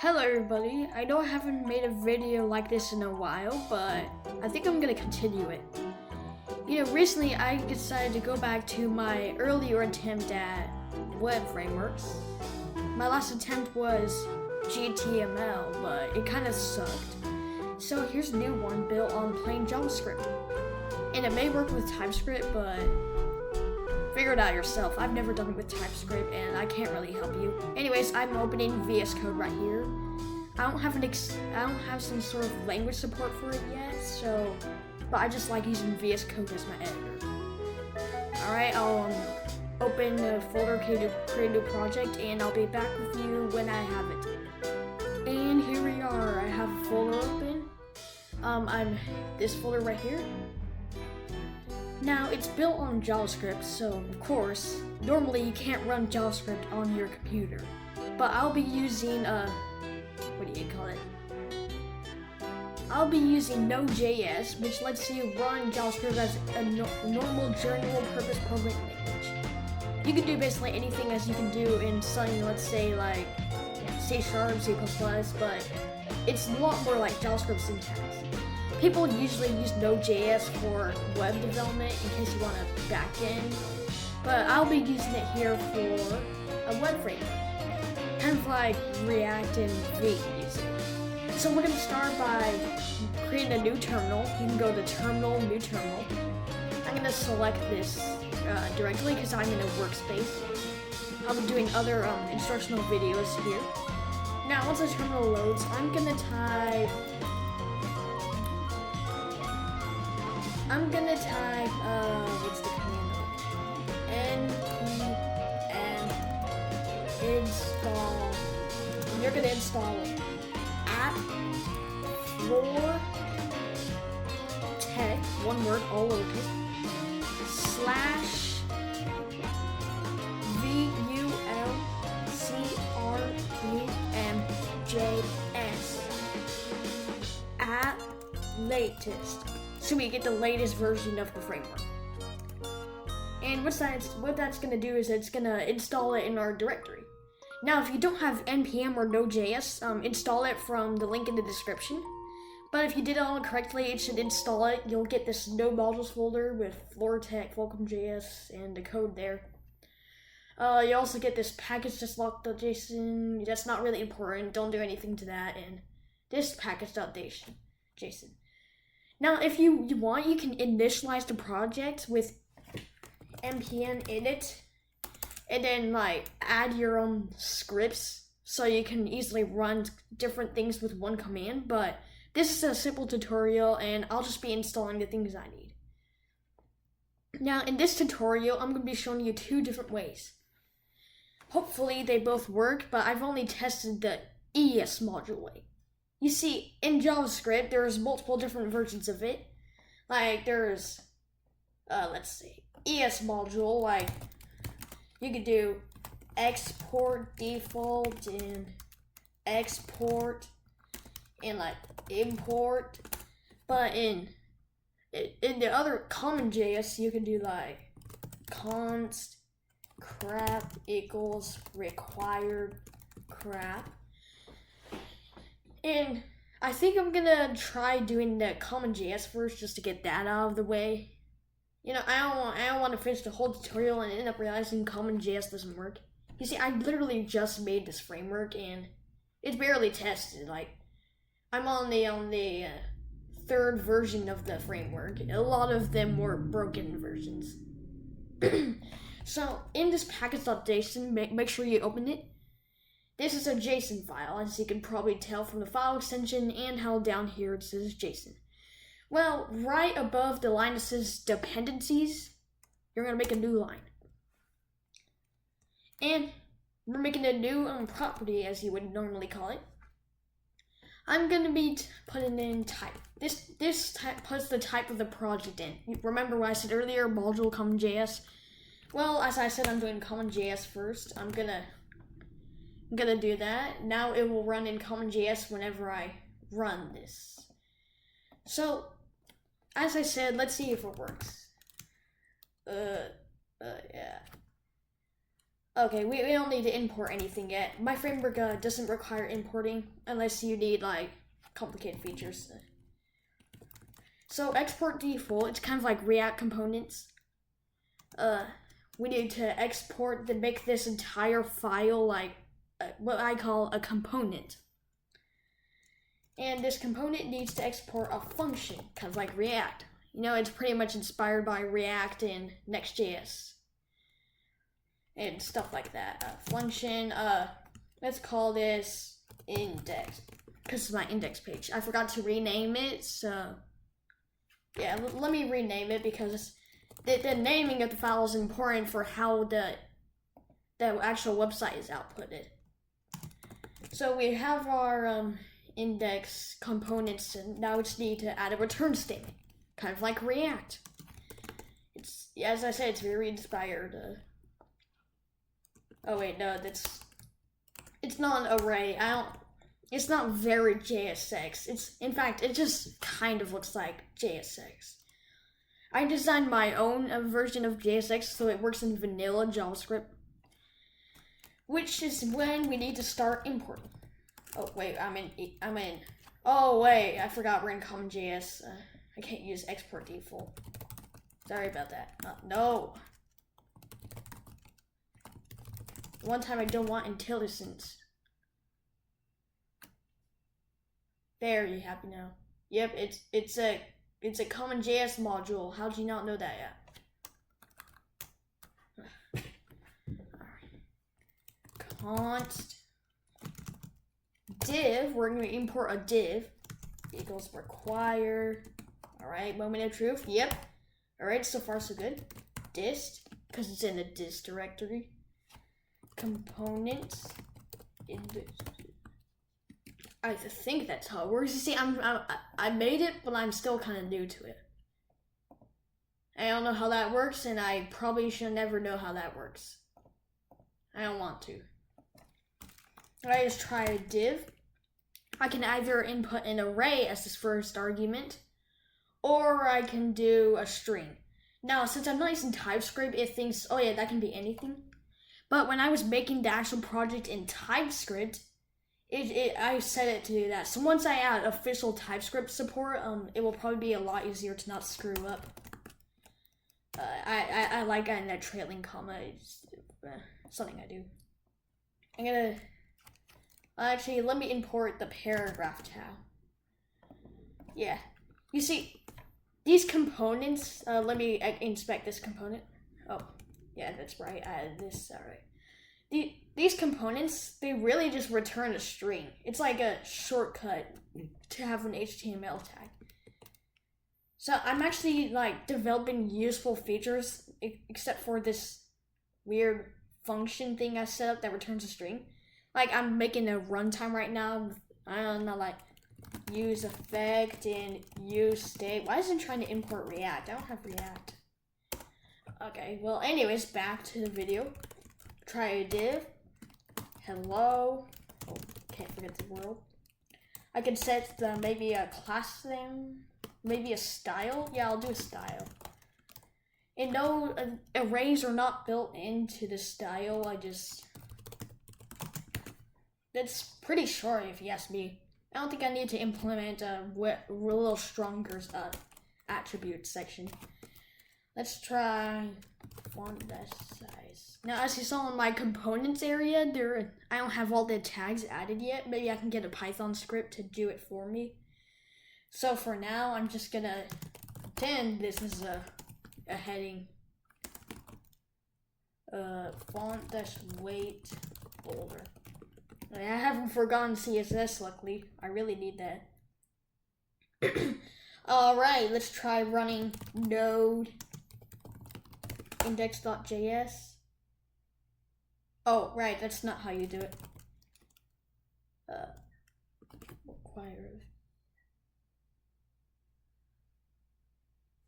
Hello everybody, I know I haven't made a video like this in a while, but I think I'm gonna continue it. Recently I decided to go back to my earlier attempt at web frameworks. My last attempt was GTML, but it kind of sucked. So here's a new one built on plain JavaScript. And it may work with TypeScript, but figure it out yourself. I've never done it with TypeScript and I can't really help you. Anyways, I'm opening VS Code right here. I don't have some sort of language support for it yet, but I just like using VS Code as my editor. Alright, I'll open the folder, create a new project, and I'll be back with you when I have it. And here we are. I have a folder open. I'm this folder right here. Now, it's built on JavaScript, so of course, normally you can't run JavaScript on your computer. But I'll be using, what do you call it? I'll be using Node.js, which lets you run JavaScript as a normal general purpose programming language. You can do basically anything as you can do in something, let's say like C#, C++, but it's a lot more like JavaScript syntax. People usually use Node.js for web development in case you want a backend, but I'll be using it here for a web framework, kind of like React and Vue using it. So we're going to start by creating a new terminal. You can go to Terminal, New Terminal. I'm going to select this directly because I'm in a workspace. I'll be doing other instructional videos here. Now once the terminal loads, I'm going to type what's the command? npm install, and you're gonna install it app floor tech, one word, all lowercase, /vulcrumjs at latest. So we get the latest version of the framework. And what that's gonna do is it's gonna install it in our directory. Now, if you don't have npm or Node.js, install it from the link in the description. But if you did it all correctly, it should install it. You'll get this Node modules folder with FloorTech, vulcrumjs, and the code there. You also get this package.lock.json. That's not really important. Don't do anything to that. And this package.json. Now, if you want, you can initialize the project with npm init, and then add your own scripts so you can easily run different things with one command. But this is a simple tutorial, and I'll just be installing the things I need. Now, in this tutorial, I'm going to be showing you two different ways. Hopefully, they both work, but I've only tested the ES module way. You see, in JavaScript, there's multiple different versions of it. There's, let's see, ES module, you could do export default and export and import. But in the other common JS, you can do const crap equals required crap. And I think I'm gonna try doing the common JS first just to get that out of the way. I don't want to finish the whole tutorial and end up realizing common JS doesn't work. You see, I literally just made this framework and it's barely tested. I'm on the third version of the framework. A lot of them were broken versions. So in this package.json, make sure you open it. This is a JSON file, as you can probably tell from the file extension and how down here it says JSON. Well, right above the line that says dependencies, you're going to make a new line. And we're making a new property, as you would normally call it. I'm going to be putting in type. This type puts the type of the project in. Remember what I said earlier, module common JS? Well, as I said, I'm doing common JS first. I'm gonna do that. Now it will run in CommonJS whenever I run this. So, as I said, let's see if it works. Yeah. Okay, we don't need to import anything yet. My framework doesn't require importing unless you need like complicated features. So export default, it's kind of like React components. We need to export to make this entire file like what I call a component. And this component needs to export a function, kind of like React. You know, it's pretty much inspired by React and Next.js. And stuff like that. Function, let's call this index, because it's my index page. I forgot to rename it, so yeah, let me rename it because the naming of the file is important for how the actual website is outputted. So we have our index components, and now we just need to add a return statement, kind of like React. It's, as I said, it's very inspired. Oh wait, no, it's not an array. It's not very JSX. In fact, it just kind of looks like JSX. I designed my own version of JSX so it works in vanilla JavaScript, which is when we need to start importing. Oh wait, I'm in. Oh wait, I forgot we're in CommonJS. I can't use export default. Sorry about that. No. One time I don't want IntelliSense. There, you happy now? Yep, it's a CommonJS module. How did you not know that yet? Const div. We're gonna import a div equals require. All right, moment of truth. Yep. All right, so far so good. Dist, because it's in the dist directory. Components. I think that's how it works. You see, I made it, but I'm still kind of new to it. I don't know how that works, and I probably should never know how that works. I don't want to. I just try a div. I can either input an array as this first argument, or I can do a string. Now, since I'm not using TypeScript, it thinks, oh yeah, that can be anything. But when I was making the actual project in TypeScript, I set it to do that. So once I add official TypeScript support, it will probably be a lot easier to not screw up. I like adding that trailing comma. It's something I do. I'm gonna actually let me import the paragraph tag. Yeah, you see these components. Let me inspect this component. Oh, yeah, that's right. I added this. All right. These components, they really just return a string. It's like a shortcut to have an HTML tag. So I'm actually like developing useful features, except for this weird function thing I set up that returns a string. Like I'm making a runtime right now. I don't know, like use effect and use state. Why isn't it trying to import React? I don't have React. Okay, well anyways, back to the video. Try a div. Hello. Oh, can't forget the world. I can set maybe a class thing. Maybe a style. Yeah, I'll do a style. And no, arrays are not built into the style. That's pretty short if you ask me. I don't think I need to implement a little stronger attribute section. Let's try font size. Now, as you saw in my components area, I don't have all the tags added yet. Maybe I can get a Python script to do it for me. So for now, I'm just gonna pretend this is a heading. Font-weight bolder. I haven't forgotten CSS, luckily. I really need that. Alright, let's try running node index.js. Oh, right, that's not how you do it. Require.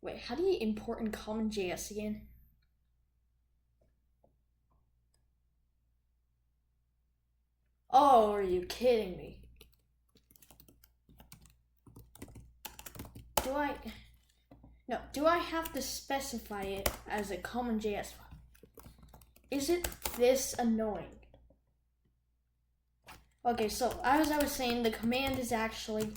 Wait, how do you import in CommonJS again? Oh, are you kidding me? Do I have to specify it as a CommonJS file? Is it this annoying. Okay, so as I was saying, the command is actually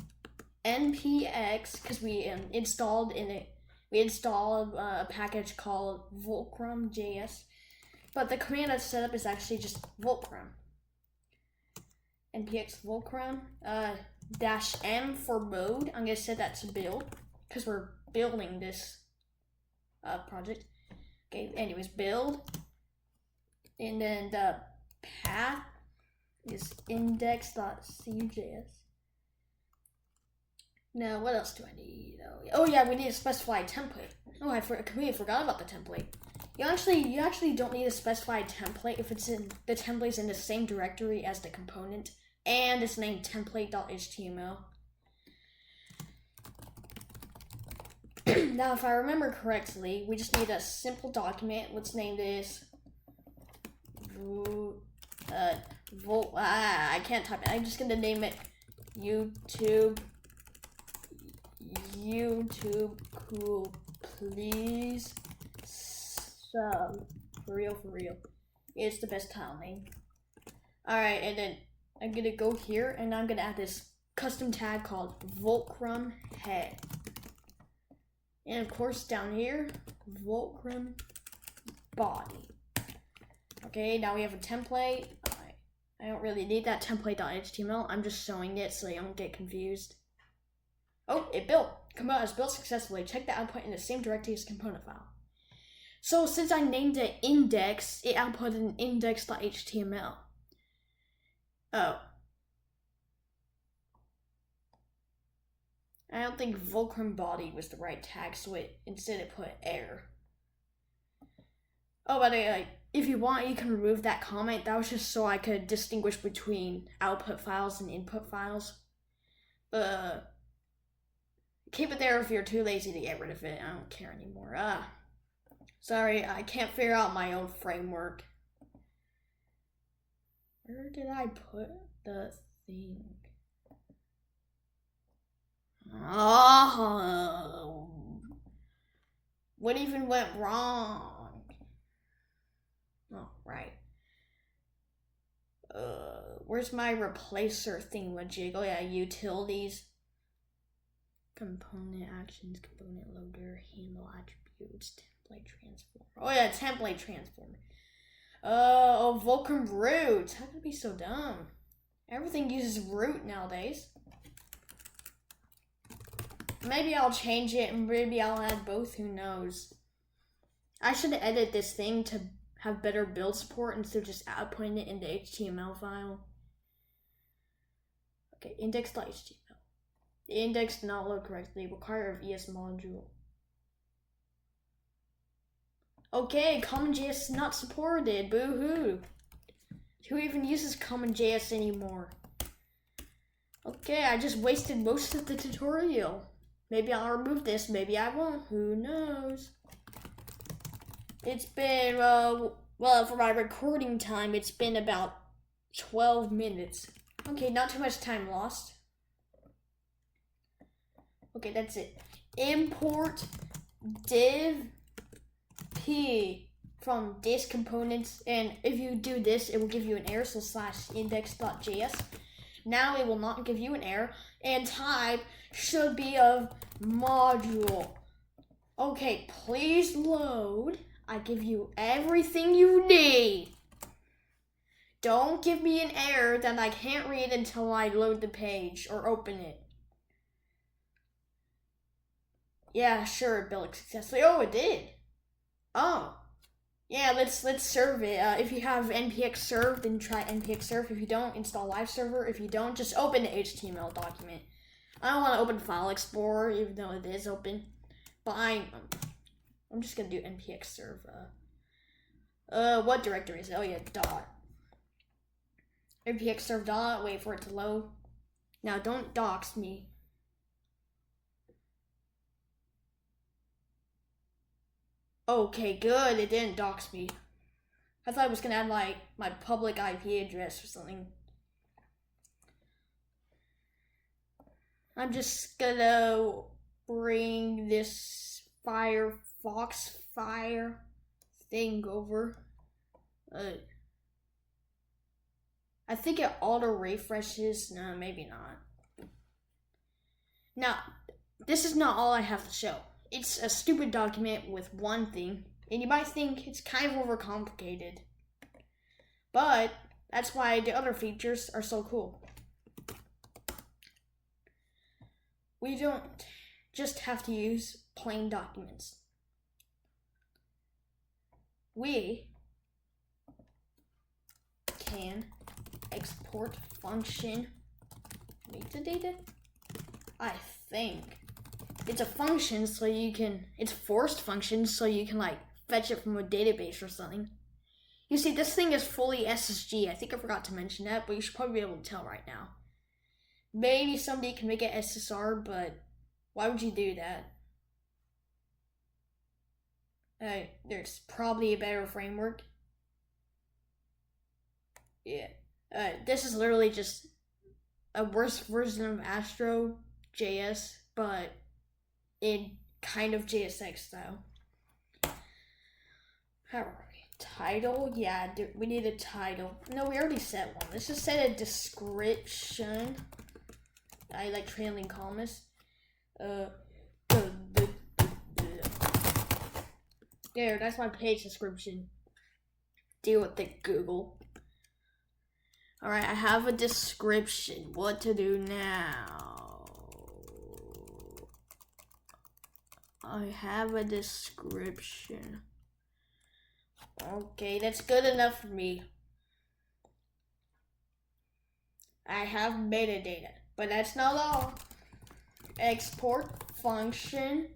npx, because we installed a package called Fulcrum.js, but the command that's set up is actually just Fulcrum. npx Fulcrum -m for mode. I'm gonna set that to build because we're building this project. Okay, anyways, build, and then the path is index.cjs. Now, what else do I need? Oh yeah, we need to specify a template. Oh, I completely forgot about the template. You actually don't need to specify a template if the template's in the same directory as the component and it's named template.html. Now, if I remember correctly, we just need a simple document. Let's name this I can't type it. I'm just gonna name it YouTube cool, please sub. For real. It's the best tile name. Alright, and then I'm gonna go here and I'm gonna add this custom tag called Fulcrum head. And of course down here, Fulcrum body. Okay, now we have a template. I don't really need that template.html. I'm just showing it so you don't get confused. Oh, it built. Component has built successfully. Check the output in the same directory as component file. So since I named it index, it outputted an index.html. Oh. I don't think Fulcrum body was the right tag, so instead it put error. Oh, by the way, if you want, you can remove that comment. That was just so I could distinguish between output files and input files. Keep it there if you're too lazy to get rid of it. I don't care anymore. Sorry, I can't figure out my own framework. Where did I put the thing? Oh, what even went wrong? Oh, right. Where's my replacer thingamajig? Oh yeah, utilities. Component actions, component loader, handle attributes, template transform. Oh yeah, template transform. Oh, Fulcrum root. How could it be so dumb? Everything uses root nowadays. Maybe I'll change it and maybe I'll add both, who knows. I should edit this thing to have better build support instead of just outputting it in the HTML file. Okay, index.html. The index did not load correctly. Require of ES module. Okay, CommonJS is not supported. Boo-hoo. Who even uses CommonJS anymore? Okay, I just wasted most of the tutorial. Maybe I'll remove this, maybe I won't. Who knows? It's been, well, for my recording time, it's been about 12 minutes. Okay, not too much time lost. Okay, that's it. Import div p from this components, and if you do this, it will give you an error, so /index.js. Now it will not give you an error, and type should be of module. Okay, please load. I give you everything you need. Don't give me an error that I can't read until I load the page or open it. Yeah, sure, it built successfully. Oh, it did. Oh. Yeah, let's serve it. If you have npx serve, then try npx serve. If you don't, install live server. If you don't, just open the HTML document. I don't want to open File Explorer, even though it is open. But I'm just gonna do npx serve. What directory is it? Oh yeah, dot. npx serve dot. Wait for it to load. Now don't dox me. Okay, good. It didn't dox me. I thought I was gonna add my public IP address or something. I'm just gonna bring this Firefox Fire thing over. I think it auto refreshes. No, maybe not. Now, this is not all I have to show. It's a stupid document with one thing, and you might think it's kind of overcomplicated. But that's why the other features are so cool. We don't just have to use plain documents. We can export function metadata. I think it's a function, so you can, it's forced function, so you can like fetch it from a database or something. You see, this thing is fully SSG. I think I forgot to mention that, but you should probably be able to tell right now. Maybe somebody can make it SSR, but why would you do that? There's probably a better framework. Yeah. This is literally just a worse version of Astro.js, but in kind of JSX style. How are we? Title? Yeah, we need a title. No, we already set one. Let's just set a description. I like trailing commas. There, that's my page description. Deal with it, Google. Alright, I have a description. What to do now? I have a description. Okay, that's good enough for me. I have metadata, but that's not all. Export function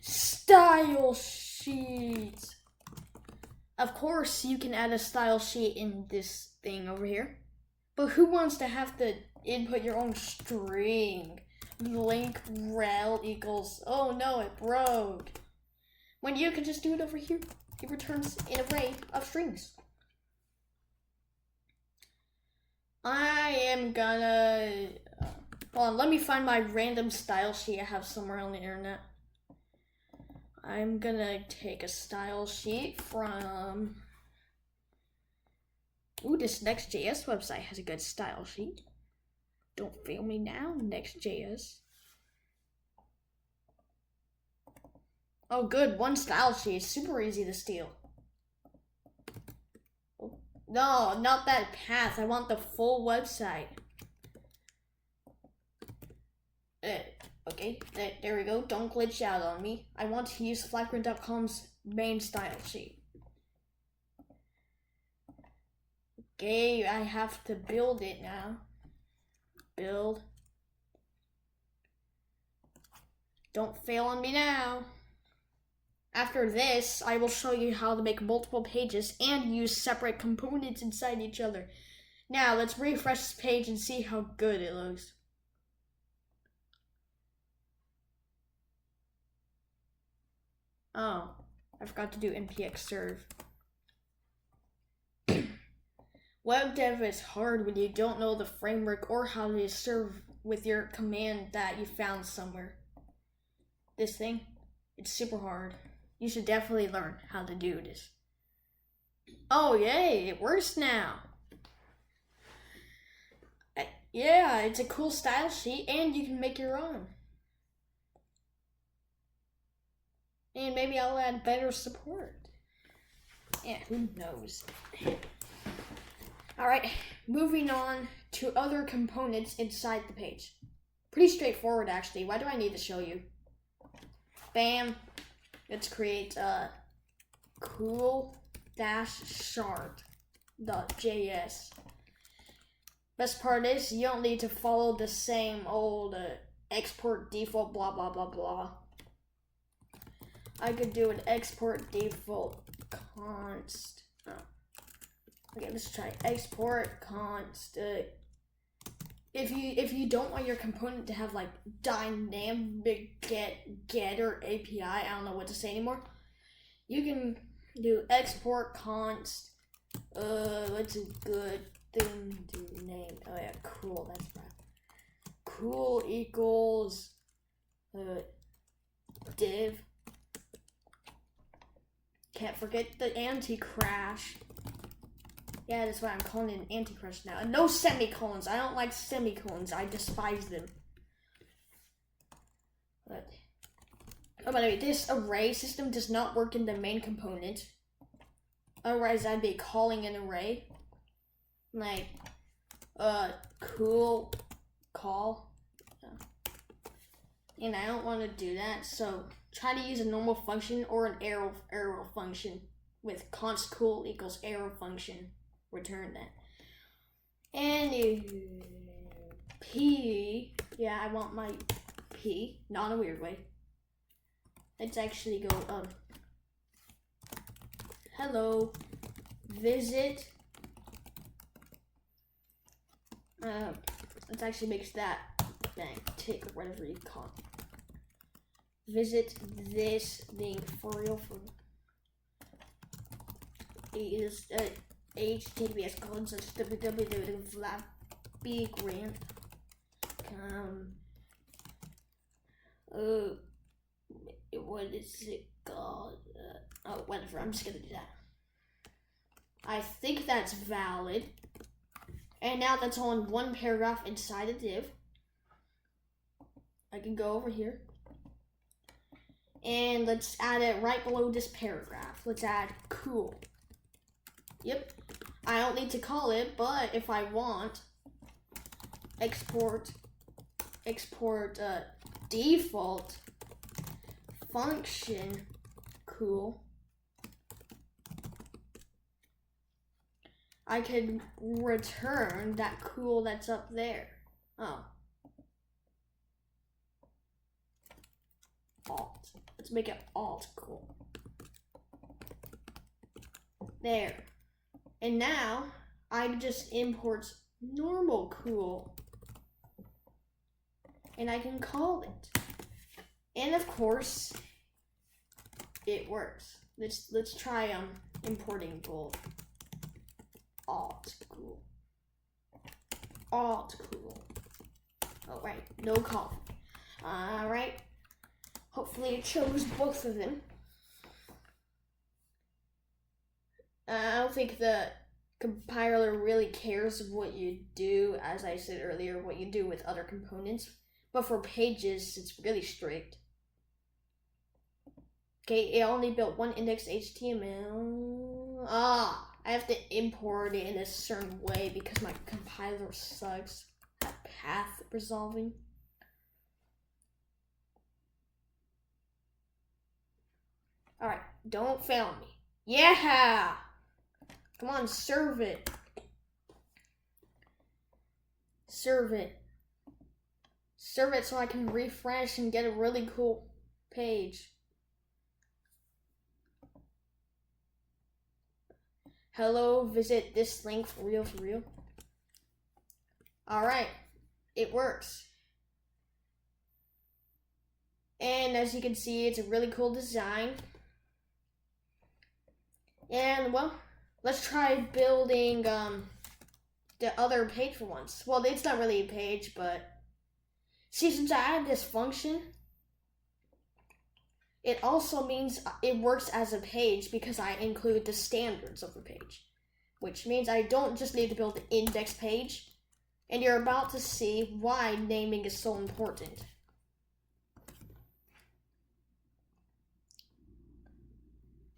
style sheet. Of course, you can add a style sheet in this thing over here, but who wants to have to input your own string? Link rel equals, oh no, it broke. When you can just do it over here, it returns an array of strings. I am gonna, hold on, let me find my random style sheet I have somewhere on the internet. I'm gonna take a style sheet from, ooh, this Next.js website has a good style sheet. Don't fail me now, Next.js. Oh good, one style sheet, super easy to steal. Oh, no, not that path, I want the full website. Okay, there we go, don't glitch out on me. I want to use FRAGMENTS.com's main style sheet. Okay, I have to build it now. Build. Don't fail on me now. After this, I will show you how to make multiple pages and use separate components inside each other. Now, let's refresh this page and see how good it looks. Oh, I forgot to do npx serve. Web dev is hard when you don't know the framework or how to serve with your command that you found somewhere. This thing, it's super hard. You should definitely learn how to do this. Oh yay, it works now. Yeah, it's a cool style sheet and you can make your own. And maybe I'll add better support. Yeah, who knows? Alright, moving on to other components inside the page. Pretty straightforward actually. Why do I need to show you? Bam. Let's create a cool-shard.js. Best part is you don't need to follow the same old export default blah blah blah blah. I could do an export default const. Oh. Okay, let's try export const. If you don't want your component to have like dynamic getter API, I don't know what to say anymore. You can do export const. What's a good thing to name? Oh yeah, cool. That's right. Cool equals div. Can't forget the anti-crash. Yeah, that's why I'm calling it an anti-crush now. And no semicolons. I don't like semicolons. I despise them. But, oh, by the way, this array system does not work in the main component. Otherwise, I'd be calling an array. Like, cool call. And I don't want to do that, so try to use a normal function or an arrow function with const cool equals arrow function. Return that. And P, yeah, I want my P, not in a weird way. Let's actually go, hello, visit, let's actually make that thing tick or whatever you call it. Visit this thing for real, is, HTTPS colon such www.FRAGMENTS. What is it called? Oh, whatever. I'm just gonna do that. I think that's valid. And now that's all in one paragraph inside a div. I can go over here. And let's add it right below this paragraph. Let's add cool. Yep. I don't need to call it, but if I want, export default function cool. I could return that cool that's up there. Oh. Alt. Let's make it alt cool. There. And now I just import normal cool. And I can call it. And of course, it works. Let's try importing both. Alt cool. Alt cool. Oh right, no call. Alright. Hopefully it shows both of them. I don't think the compiler really cares what you do, as I said earlier, what you do with other components. But for pages, it's really strict. Okay, it only built one index HTML. I have to import it in a certain way because my compiler sucks at path resolving. Alright, don't fail me. Yeah! Come on, serve it. Serve it. Serve it so I can refresh and get a really cool page. Hello, visit this link for real. Alright, it works. And as you can see, it's a really cool design. And well, let's try building the other page for once. Well, it's not really a page, but see, since I added this function, it also means it works as a page because I include the standards of the page, which means I don't just need to build the index page. And you're about to see why naming is so important.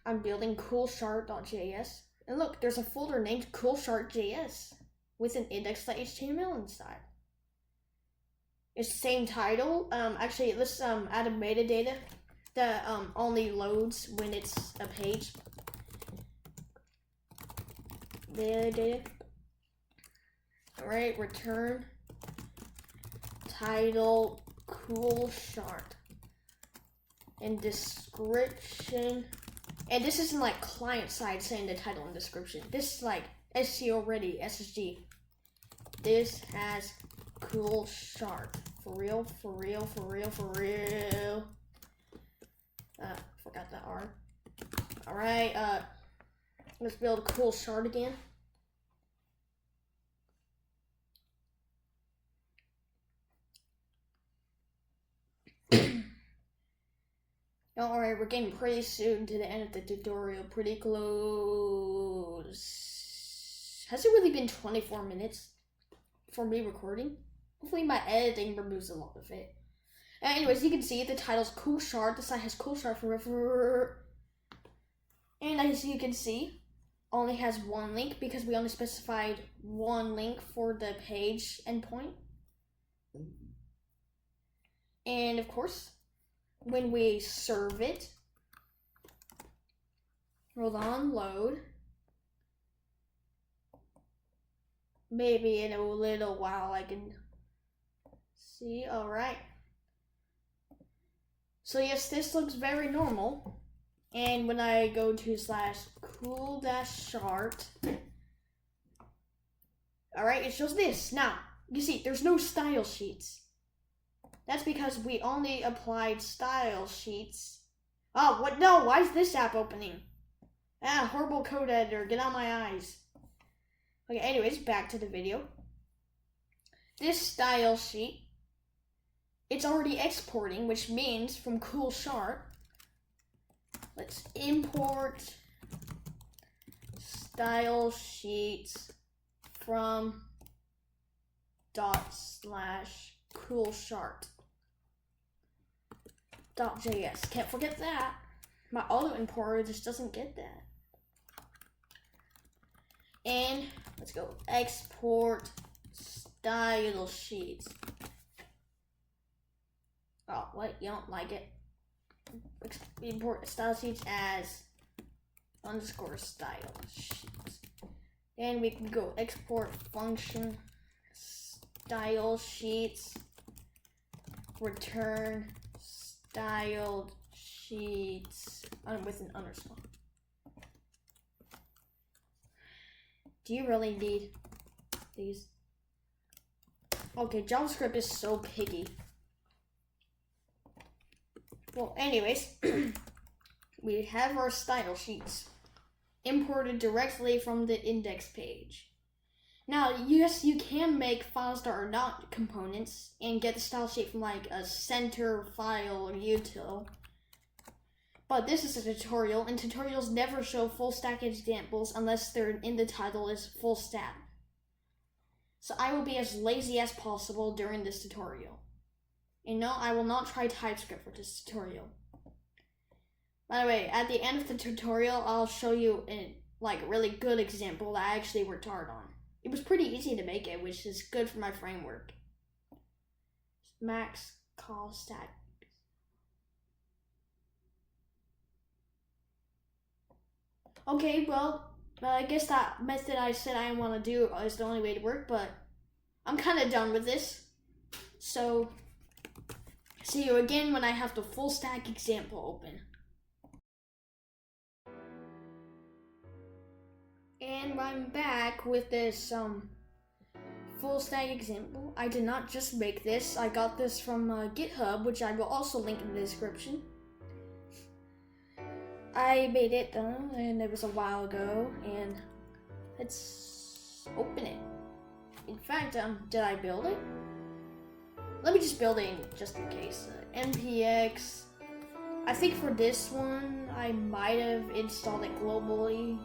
I'm building coolchart.js. And look, there's a folder named coolchart.js with an index.html inside. It's the same title. Actually, let's add a metadata that only loads when it's a page. Metadata. Alright, return title coolchart. And description. And this isn't like client side saying the title and description. This is like SEO ready, SSG. This has coolchart. For real. Forgot that R. Alright, let's build coolchart again. Alright, we're getting pretty soon to the end of the tutorial. Pretty close. Has it really been 24 minutes for me recording? Hopefully my editing removes a lot of it. Anyways, you can see the title's Cool Shard. The site has Cool Shard forever. And as you can see, only has one link because we only specified one link for the page endpoint. And of course, when we serve it, hold on, load. Maybe in a little while I can see. All right. So yes, this looks very normal. And when I go to /cool-chart, all right, it shows this. Now, you see, there's no style sheets. That's because we only applied style sheets. Oh, what? No, why is this app opening? Ah, horrible code editor, get out of my eyes. Okay, anyways, back to the video. This style sheet, it's already exporting, which means from Cool Chart, let's import style sheets from ./coolchart.js. Can't forget that. My auto importer just doesn't get that. And let's go export style sheets. Oh, what? You don't like it? Import style sheets as _style sheets. And we can go export function style sheets return styled sheets with an underscore. Do you really need these? Okay, JavaScript is so picky. Well, anyways, we have our style sheets imported directly from the index page. Now, yes, you can make files that are not components and get the style sheet from like a center file or util. But this is a tutorial, and tutorials never show full stack examples unless they're in the title is full stack. So I will be as lazy as possible during this tutorial. And no, I will not try TypeScript for this tutorial. By the way, at the end of the tutorial, I'll show you a really good example that I actually worked hard on. It was pretty easy to make it, which is good for my framework. Max call stack. Okay, well, I guess that method I said I want to do is the only way to work, but I'm kind of done with this. So, see you again when I have the full stack example open. And I'm back with this full stack example. I did not just make this. I got this from GitHub, which I will also link in the description. I made it though, and it was a while ago, and let's open it. In fact, did I build it? Let me just build it just in case. npx. I think for this one, I might have installed it globally.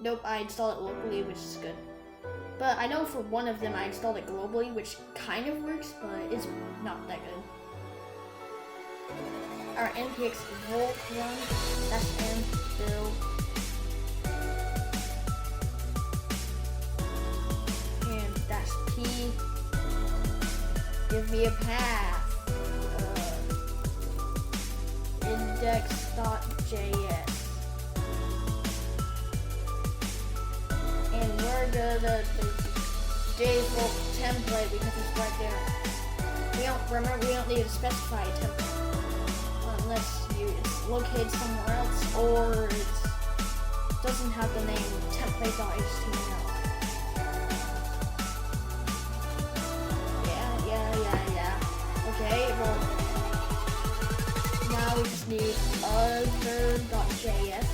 Nope, I installed it locally, which is good. But I know for one of them, I installed it globally, which kind of works, but it's not that good. Our npx volt run, that's n build. And that's p. Give me a path. Index.js. And we're gonna default template because it's right there. We don't need to specify a template unless it's located somewhere else or it doesn't have the name template.html. Yeah. Okay, well, now we just need other.js.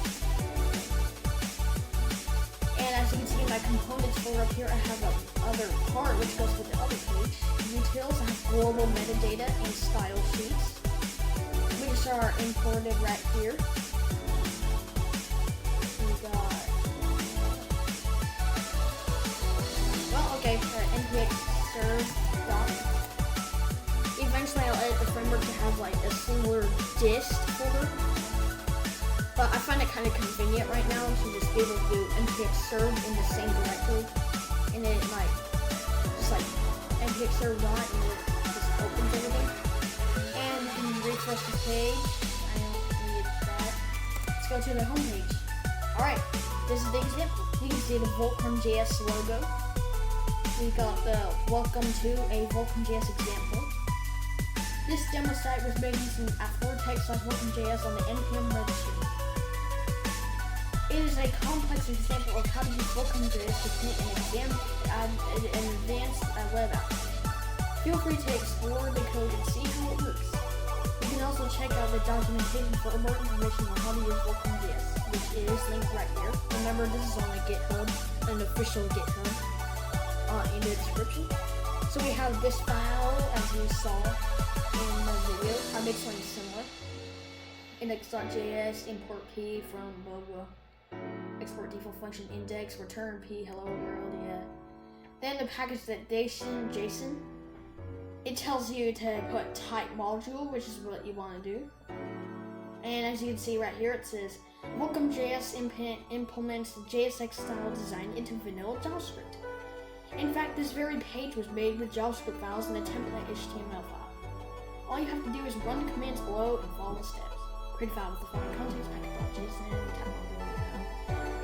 And as you can see in my components folder up here, I have a other part which goes with the other page. Utils, I have global metadata and style sheets, which are imported right here. We got framework to have like a singular dist folder. But I find it kind of convenient right now to just be able to do npx serve in the same directory, and it like just like npx serve dot, and it just opens everything. And you can refresh the page. I don't need that. Let's go to the home page. All right, this is the example. You can see the Volcom.js logo. We got the welcome to a Volcom.js example. This demo site was made using @Vortex/Volcom.js on the npm registry. It is a complex example of how to use Volcom.js to create an advanced web app. Feel free to explore the code and see how it works. You can also check out the documentation for more information on how to use Volcom.js, which is linked right here. Remember, this is on a GitHub, an official GitHub, in the description. So we have this file, as you saw in the video. I made something similar. Index.js, import p from blah, export default function index, return p, hello world, yeah. Then the package.json, it tells you to put type module, which is what you want to do. And as you can see right here, it says Volcom.js implements JSX style design into vanilla JavaScript. In fact, this very page was made with JavaScript files and a template HTML file. All you have to do is run the commands below and follow the steps. Create a file with the following contents, package.json,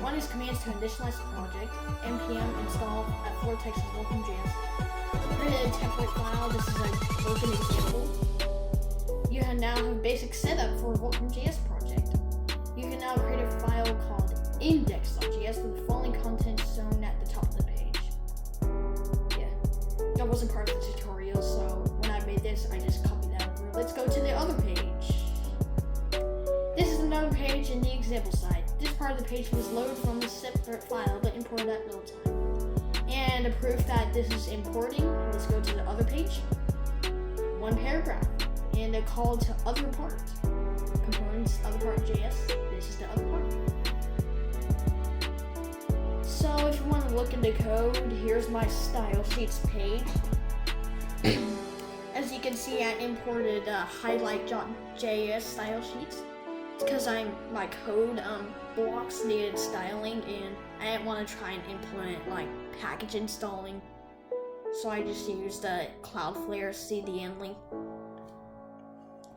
run these commands to initialize the project, npm install @Vortex/Volcom.js. Create a template file. This is a broken example. You now have a basic setup for a Volcom.js project. You can now create a file called index.js with the following content shown at the top of the page. Yeah, that wasn't part of the tutorial, so when I made this, I just copied that over. Let's go to the other page. This is another page in the example side. This part of the page was loaded from a separate file but imported at no time. And to prove that this is importing, let's go to the other page. One paragraph. And a call to other part. Components, other part JS. This is the other part. So if you want to look in the code, here's my style sheets page. As you can see, I imported highlight.js style sheets. Because my code blocks needed styling, and I didn't want to try and implement like package installing, so I just used the Cloudflare CDN link.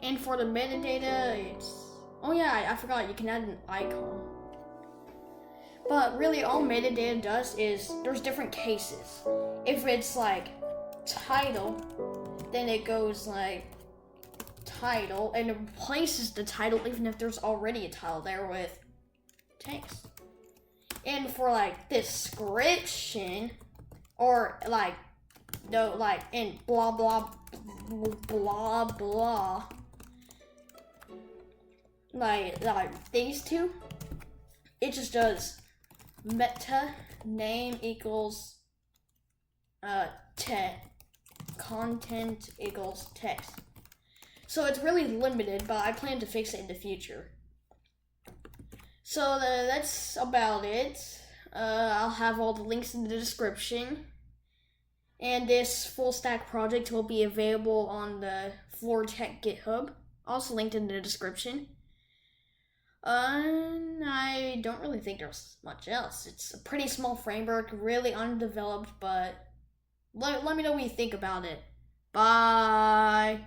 And for the metadata, I forgot, you can add an icon. But really all metadata does is there's different cases. If it's like title, then it goes like title and it replaces the title even if there's already a title there with text. And for like description or like no like in blah blah blah blah like these two, it just does meta name equals content equals text. So it's really limited, but I plan to fix it in the future. So that's about it. I'll have all the links in the description. And this full stack project will be available on the Floor Tech GitHub, also linked in the description. I don't really think there's much else. It's a pretty small framework, really undeveloped, but let me know what you think about it. Bye!